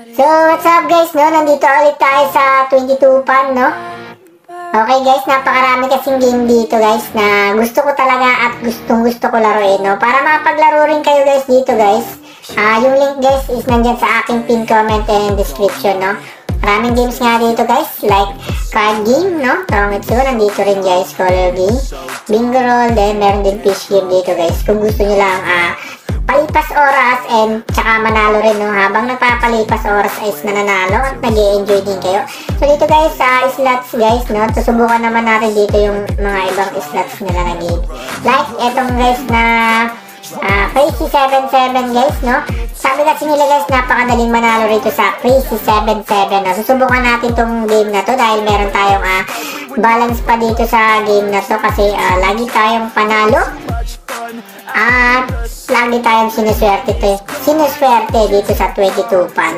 So, what's up guys, no? Nandito ulit tayo sa 22 pan, no? Okay guys, napakarami kasing game dito guys na gusto ko talaga at gusto ko laruin, no? Para makapaglaro rin kayo guys dito guys. Yung link guys is nandyan sa aking pin comment and description, no? Maraming games nga dito guys, like card game, no? Tongitsu, nandito rin guys, color game, bingo roll, then meron din fish game dito guys. Kung gusto nyo lang, palipas oras and tsaka manalo rin, no? Habang nagpapalipas oras is nananalo at nag-i-enjoy din kayo. So dito guys, slots guys, no? Susubukan naman natin dito yung mga ibang slots nila na game. Like etong guys na Crazy 77 guys, no? Sabi kasi nila guys, napakadaling manalo rito sa Crazy 77, no? Susubukan natin tong game na to dahil meron tayong balance pa dito sa game na to kasi lagi tayong panalo at lagi tayong sinuswerte dito sa 22 pan.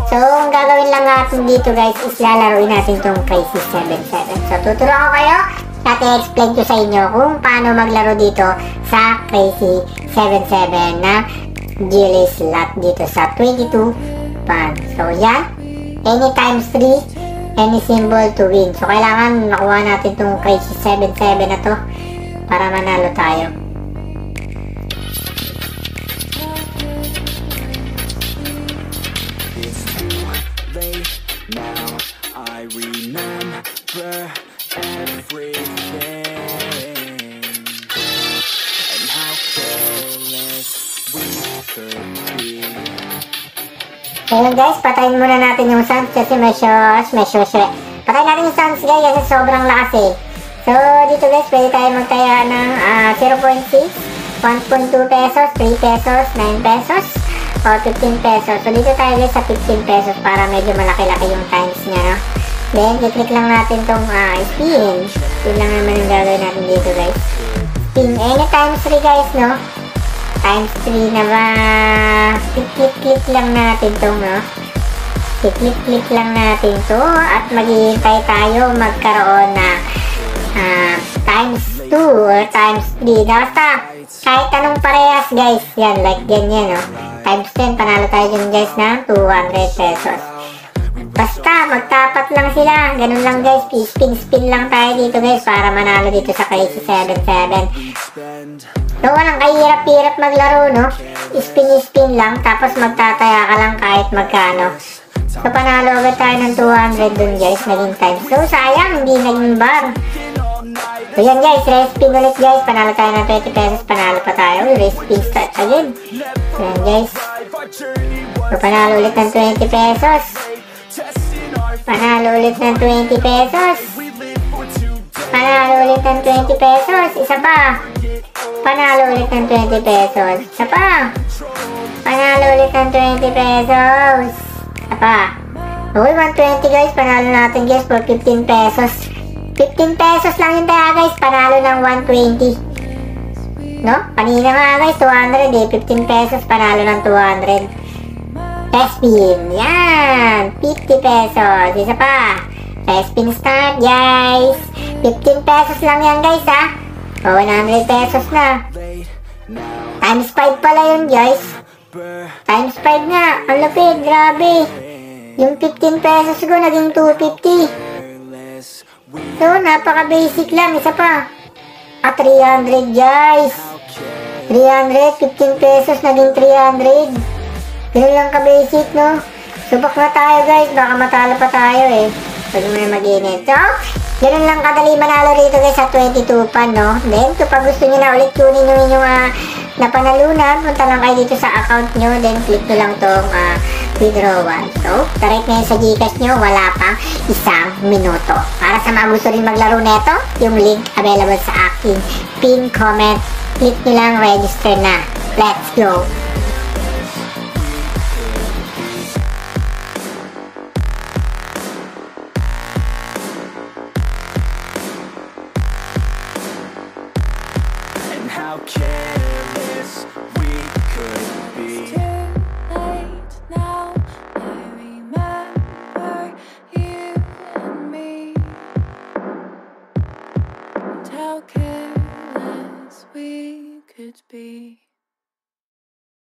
So, ang gagawin lang natin dito guys is lalaruin natin tong Crazy 77. So, tuturuan ko kayo at i-explain ko sa inyo kung paano maglaro dito sa Crazy 77 na daily slot dito sa 22 pan. So, yan. Any times 3, any symbol to win. So, kailangan nakuha natin tong Crazy 77 na to para manalo tayo. Now I remember everything and how careless we could be. Ngayon guys, patayin muna natin yung sounds kasi patayin natin yung sounds guys kasi sobrang lakas eh. So dito guys, pwede tayo magtaya ng 0.6, 1.2 pesos, 3 pesos, 9 pesos o 15 pesos. So dito tayo guys sa 15 pesos para medyo malaki-laki yung times nya, no? Then i-click lang natin tong spin. Spin lang naman yung gagawin natin dito guys. Spin any times 3 guys, no? Times 3 na ba? Click lang natin tong, no? Click lang natin to at maghihintay tayo magkaroon na times 2 or times 3. Basta kahit anong parehas guys, yan, like ganyan, no? Times 10, panalo tayo dyan guys ng 200 pesos. Basta magtapat lang sila, ganun lang guys, spin lang tayo dito guys para manalo dito sa Crazy 77. So walang kahirap-hirap maglaro, no? Spin lang, tapos magtataya ka lang kahit magkano. So panalo agad tayo ng 200 dun guys, naging times. So sayang, hindi naging bar. So yan guys, respin ulit guys, panalo tayo ng 20 pesos, panalo pa tayo, respin start again. So yan guys, so panalo ulit ng 20 pesos, panalo ulit ng 20 pesos, panalo ulit ng 20 pesos, isa pa, panalo ulit ng 20 pesos, isa pa, panalo ulit ng 20 pesos, isa pa. Okay, 120 guys, panalo natin guys for 15 pesos. 15 pesos lang yung tayo guys, panalo ng 120. No? Kanina nga guys, 200 eh. 15 pesos, panalo ng 200. Spin. Yan. 50 pesos. Isa pa. Spin start guys. 15 pesos lang yan guys ha. O, 100 pesos na. Times 5 pala yun guys. Times 5 nga. Ang lupit, grabe. Yung 15 pesos ko naging 250. So, napaka-basic lang. Isa pa. 300 guys. 300, 15 pesos, naging 300. Ganun lang ka-basic, no? Subok na tayo guys. Baka matalo pa tayo eh. Pwede mo na mag-init. So, ganun lang kadali manalo rito guys sa 22 pan, no? Then, kapag gusto nyo na ulit kunin nyo yung napanalunan, punta lang kayo dito sa account nyo. Then, click nyo lang tong withdrawal. So, direct ngayon sa Gcash nyo, wala pang 1 minuto. Para sa mga gusto rin maglaro neto, yung link available sa aking pin comment. Click nyo lang, register na. Let's go!